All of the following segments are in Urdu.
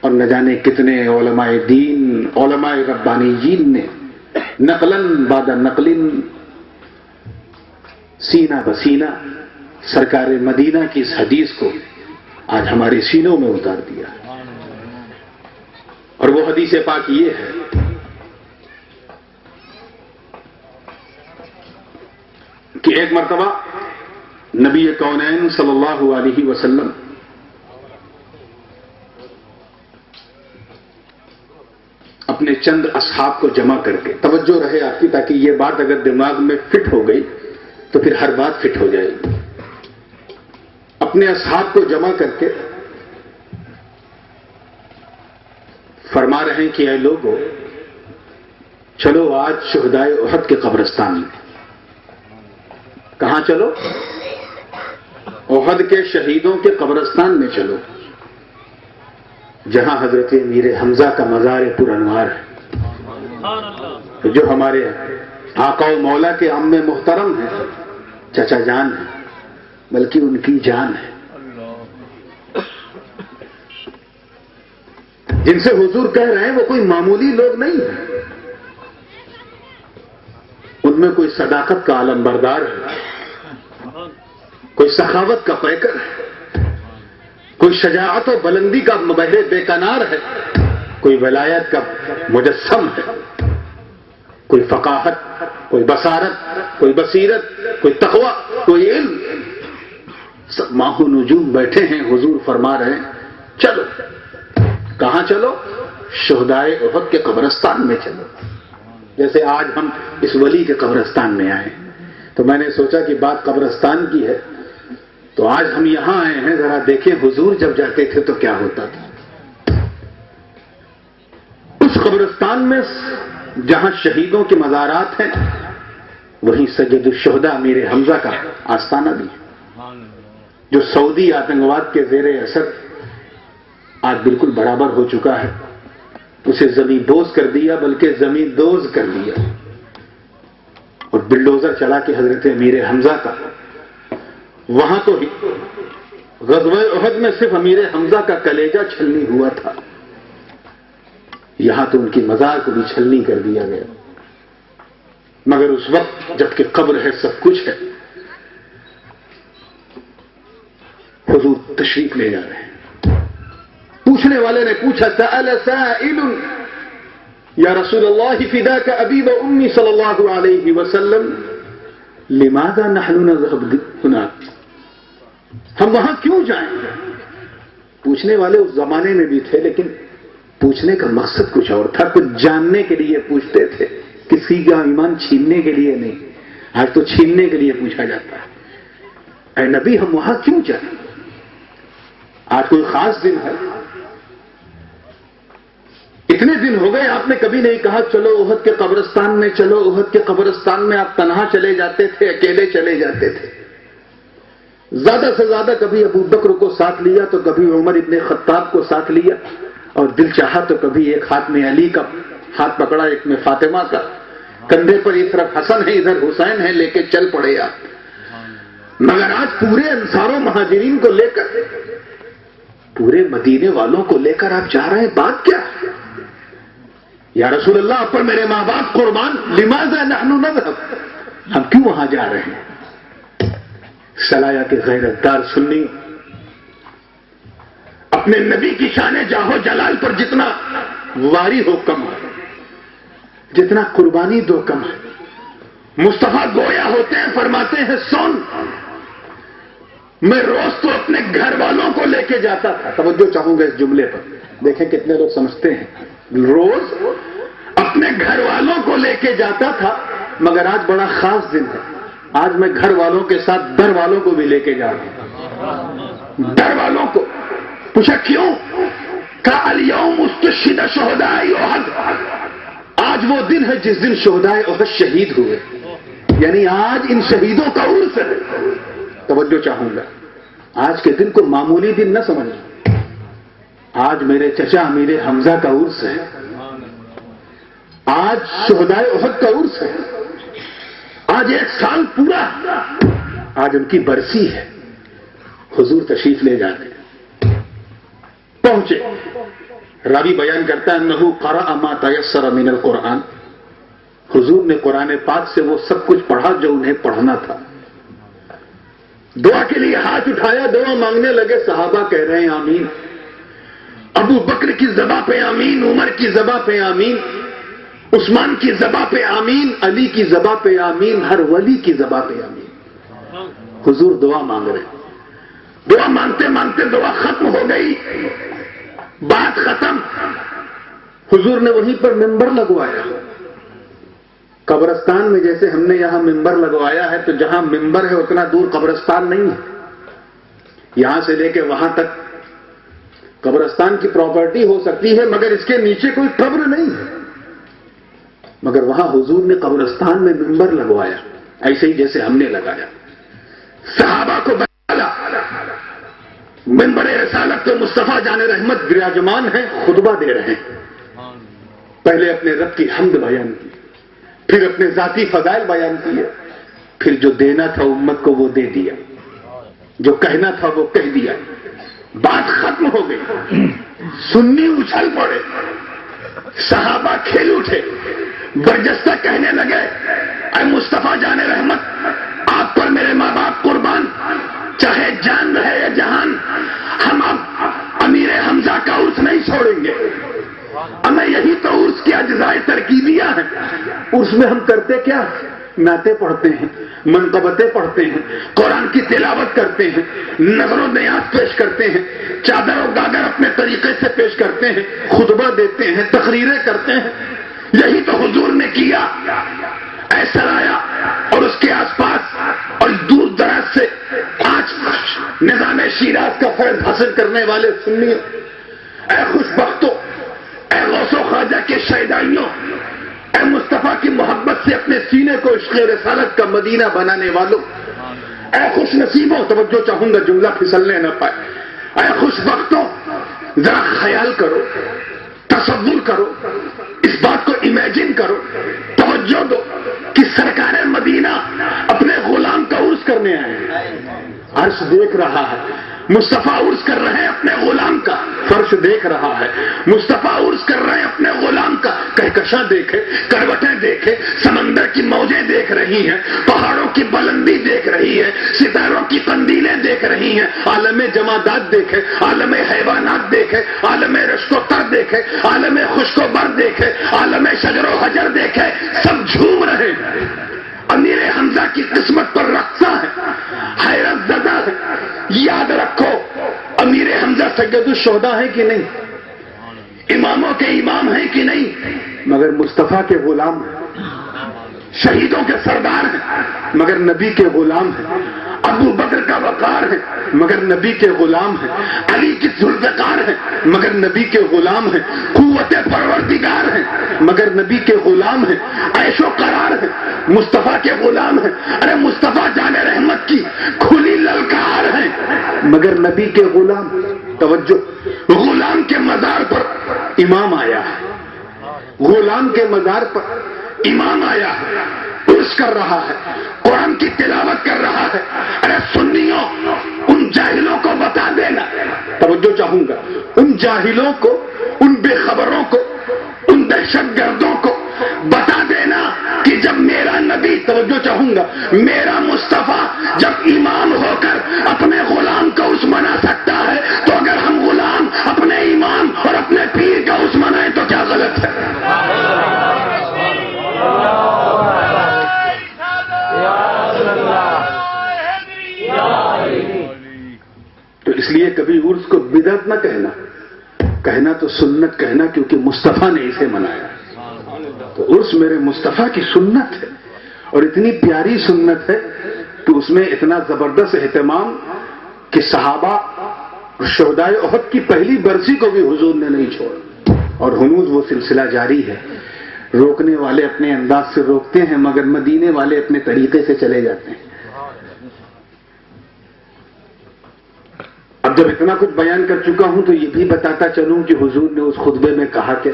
اور نہ جانے کتنے علماء دین، علماء ربانیین نے نقلاً بعد نقل، سینہ بسینہ سرکار مدینہ کی اس حدیث کو آج ہمارے سینوں میں اتار دیا. اور وہ حدیث پاک یہ ہے کہ ایک مرتبہ نبی کونین صلی اللہ علیہ وسلم اپنے چند اصحاب کو جمع کر کے، توجہ رہے آپ کی تاکہ یہ بات اگر دماغ میں فٹ ہو گئی تو پھر ہر بات فٹ ہو جائے گی. اپنے اصحاب کو جمع کر کے فرما رہے ہیں کہ اے لوگو، چلو آج شہدائے احد کے قبرستان میں. کہاں چلو؟ احد کے شہیدوں کے قبرستان میں چلو، جہاں حضرت امیر حمزہ کا مزار پر انوار ہے، جو ہمارے آقا و مولا کے عم محترم ہیں، چچا جان ہیں، بلکہ ان کی جان ہے، جن سے حضور کہہ رہے ہیں وہ کوئی معمولی لوگ نہیں ہیں. ان میں کوئی صداقت کا علم بردار ہے، کوئی سخاوت کا پیکر ہے، کوئی شجاعت و بلندی کا مبہر بے کنار ہے، کوئی ولایت کا مجسم ہے، کوئی فقاہت، کوئی بصارت، کوئی بصیرت، کوئی تقوی، کوئی علم. سب ماہو نجوم بیٹھے ہیں. حضور فرما رہے ہیں چلو. کہاں چلو؟ شہدائے احد کے قبرستان میں چلو. جیسے آج ہم اس ولی کے قبرستان میں آئے تو میں نے سوچا کہ بات قبرستان کی ہے تو آج ہم یہاں آئے ہیں، ذرا دیکھیں حضور جب جاتے تھے تو کیا ہوتا تھا. اس قبرستان میں جہاں شہیدوں کے مزارات ہیں وہیں سید الشہداء امیر حمزہ کا آستانہ بھی ہے، جو سعودی آتنکواد کے زیر اثر آج بالکل برابر ہو چکا ہے. اسے زمین بوز کر دیا، بلکہ زمین دوز کر دیا، اور بلڈوزر چلا کے حضرت امیر حمزہ کا. وہاں تو غزوہ احد میں صرف امیر حمزہ کا کلیجہ چھلنی ہوا تھا، یہاں تو ان کی مزار کو بھی چھلنی کر دیا گیا. مگر اس وقت جبکہ قبر ہے، سب کچھ ہے، حضور تشریف لے جا رہے ہیں. پوچھنے والے نے پوچھا سأل سائل یا رسول اللہ فداک ابی و امی صلی اللہ علیہ وسلم لماذا نحن نذهب هناك، ہم وہاں کیوں جائیں؟ پوچھنے والے اس زمانے میں بھی تھے، لیکن پوچھنے کا مقصد کچھ اور تھا. کچھ جاننے کے لیے پوچھتے تھے، کسی کا ایمان چھیننے کے لیے نہیں. آج تو چھیننے کے لیے پوچھا جاتا ہے. اے نبی ہم وہاں کیوں جائیں؟ آج کوئی خاص دن ہے؟ اتنے دن ہو گئے آپ نے کبھی نہیں کہا چلو احد کے قبرستان میں چلو. احد کے قبرستان میں آپ تنہا چلے جاتے تھے، اکیلے چلے جاتے تھے. زیادہ سے زیادہ کبھی ابو بکر کو ساتھ لیا تو کبھی عمر ابن خطاب کو ساتھ لیا، اور دل چاہا تو کبھی ایک ہاتھ میں علی کا ہاتھ پکڑا، ایک میں فاطمہ کا، کندھے پر ایک طرف حسن ہے ادھر حسین ہے، لے کے چل پڑے آپ. مگر آج پورے انصار و مہاجرین کو لے کر، پورے مدینے والوں کو لے کر آپ جا رہے ہیں. بات کیا ہے؟ یا رسول اللہ آپ پر میرے ماں باپ قربان، لماذا نحن نذهب، ہم کیوں وہاں جا رہے ہیں؟ صلاح کے غیرت دار سنی اپنے نبی کی شان جاہو جلال پر جتنا واری ہو کم ہے، جتنا قربانی دو کم ہے. مصطفیٰ گویا ہوتے ہیں، فرماتے ہیں سن میں روز تو اپنے گھر والوں کو لے کے جاتا تھا. توجہ چاہوں گا اس جملے پر، دیکھیں کتنے لوگ سمجھتے ہیں. روز اپنے گھر والوں کو لے کے جاتا تھا، مگر آج بڑا خاص دن ہے. آج میں گھر والوں کے ساتھ در والوں کو بھی لے کے جا رہا ہوں. در والوں کو پوچھا کیوں؟ کہا الیوم استشہد شہداء احد، آج وہ دن ہے جس دن شہدائے احد شہید ہوئے، یعنی آج ان شہیدوں کا عرس ہے. توجہ چاہوں گا، آج کے دن کو معمولی دن نہ سمجھیں. آج میرے چچا امیر حمزہ کا عرس ہے، آج شہدائے احد کا عرس ہے، آج ایک سال پورا، آج ان کی برسی ہے. حضور تشریف لے جاتے پہنچے. راوی بیان کرتا ہے انہو قرأ ما تیسر من القرآن، حضور نے قرآن پاک سے وہ سب کچھ پڑھا جو انہیں پڑھنا تھا. دعا کے لیے ہاتھ اٹھایا، دعا مانگنے لگے، صحابہ کہہ رہے ہیں آمین. ابو بکر کی زباں پہ آمین، عمر کی زباں پہ آمین، عثمان کی زباں پہ آمین، علی کی زباں پہ آمین، ہر ولی کی زباں پہ آمین. حضور دعا مانگ رہے ہیں. دعا مانگتے مانگتے دعا ختم ہو گئی، بات ختم. حضور نے وہیں پر ممبر لگوایا. قبرستان میں جیسے ہم نے یہاں ممبر لگوایا ہے تو جہاں ممبر ہے اتنا دور قبرستان نہیں ہے. یہاں سے لے کے وہاں تک قبرستان کی پراپرٹی ہو سکتی ہے مگر اس کے نیچے کوئی قبر نہیں ہے. مگر وہاں حضور نے قبرستان میں ممبر لگوایا ایسے ہی جیسے ہم نے لگایا. صحابہ کو بتایا ممبر رسالت تو مصطفیٰ جان رحمت براجمان ہیں، خطبہ دے رہے ہیں. پہلے اپنے رب کی حمد بیان کی، پھر اپنے ذاتی فضائل بیان کیے، پھر جو دینا تھا امت کو وہ دے دیا، جو کہنا تھا وہ کہہ دیا. بات ختم ہو گئی. سنی اچھل پڑے، صحابہ کھیل اٹھے، برجستہ کہنے لگے اے مصطفیٰ جان رحمت، آپ پر میرے ماں باپ قربان، چاہے جان رہے یا جہان، ہم اب امیر حمزہ کا عرس نہیں چھوڑیں گے. ہمیں یہی تو عرس کی اجزائے ترکیبیاں ہیں. عرس میں ہم کرتے کیا؟ نعتیں پڑھتے ہیں، منقبتیں پڑھتے ہیں، قرآن کی تلاوت کرتے ہیں، نظر و نیاز پیش کرتے ہیں، چادر و گاگر اپنے طریقے سے پیش کرتے ہیں، خطبہ دیتے ہیں، تقریریں کرتے ہیں. یہی تو حضور نے کیا. ایسا آیا اور اس کے آس پاس اور دور دراز سے آج نظام شیراز کا فیض حاصل کرنے والے سنیوں، اے خوش بختوں، اے غوث و خواجہ کے شیدائیوں، اے مصطفیٰ کی محبت سے اپنے سینے کو عشق رسالت کا مدینہ بنانے والوں، اے خوش نصیبوں، توجہ چاہوں گا جملہ پھسلنے نہ پائے، اے خوش بختوں، ذرا خیال کرو، تصور کرو، اس بات کو امیجن کرو، توجہ دو کہ سرکار مدینہ اپنے غلام کا عرس کرنے آئے ہیں. عرش دیکھ رہا ہے، مصطفیٰ عرس کر رہے ہیں اپنے غلام کا. فرش دیکھ رہا ہے، مصطفیٰ عرس کر رہے ہیں اپنے غلام کا. کہکشاں دیکھے، کروٹیں دیکھے، سمندر کی موجیں دیکھ رہی ہیں، پہاڑوں کی بلندی دیکھ رہی ہے، ستاروں کی قندیلیں دیکھ رہی ہیں، عالم جمادات دیکھے، عالم حیوانات دیکھے، عالم رشک و تر دیکھے، عالم خشک و بر دیکھے، عالم شجر و حجر دیکھے، سب جھوم رہے ہیں. امیر حمزہ کی قسمت پر رقصہ ہے، حیرت زدہ ہے. یاد رکھو امیر حمزہ سید الشہداء ہے کہ نہیں، اماموں کے امام ہیں کہ نہیں، مگر مصطفیٰ کے غلام ہیں. شہیدوں کے سردار ہیں مگر نبی کے غلام ہیں. ابو بکر کا وقار ہے مگر نبی کے غلام ہیں. علی کی ذوالفقار ہے مگر نبی کے غلام ہیں. قوت پروردگار ہیں مگر نبی کے غلام ہیں. عیش و قرار ہے مصطفیٰ کے غلام ہیں. ارے مصطفیٰ جان رحمت کی کھلی للکار ہیں مگر نبی کے غلام. توجہ، غلام کے مزار پر امام آیا ہے، غلام کے مزار پر امام آیا ہے، عرس کر رہا ہے، قرآن کی تلاوت کر رہا ہے. ارے سنیوں، ان جاہلوں کو بتا دینا، توجہ چاہوں گا، ان جاہلوں کو، ان بے خبروں کو، ان دہشت گردوں کو بتا دینا کہ جب میرا نبی، توجہ چاہوں گا، میرا مصطفیٰ جب امام ہو کر اپنے غلام کا عرس منا سکتا ہے تو اگر ہم غلام اپنے امام اور اپنے پیر کا عرس منائیں تو کیا غلط ہے؟ تو اس لیے کبھی عرس کو بدعت نہ کہنا، کہنا تو سنت کہنا، کیونکہ مصطفیٰ نے اسے منایا. تو عرس میرے مصطفیٰ کی سنت ہے اور اتنی پیاری سنت ہے کہ اس میں اتنا زبردست اہتمام کہ صحابہ اور شہدائے احد کی پہلی برسی کو بھی حضور نے نہیں چھوڑا. اور ہنوز وہ سلسلہ جاری ہے. روکنے والے اپنے انداز سے روکتے ہیں مگر مدینے والے اپنے طریقے سے چلے جاتے ہیں. اب جب اتنا کچھ بیان کر چکا ہوں تو یہ بھی بتاتا چلوں کہ حضور نے اس خطبے میں کہا کہ،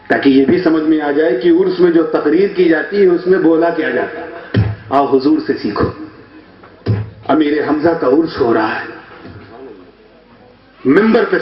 تاکہ یہ بھی سمجھ میں آ جائے کہ عرس میں جو تقریر کی جاتی ہے اس میں بولا کیا جاتا ہے. آؤ حضور سے سیکھو. امیر حمزہ کا عرس ہو رہا ہے، منبر پہ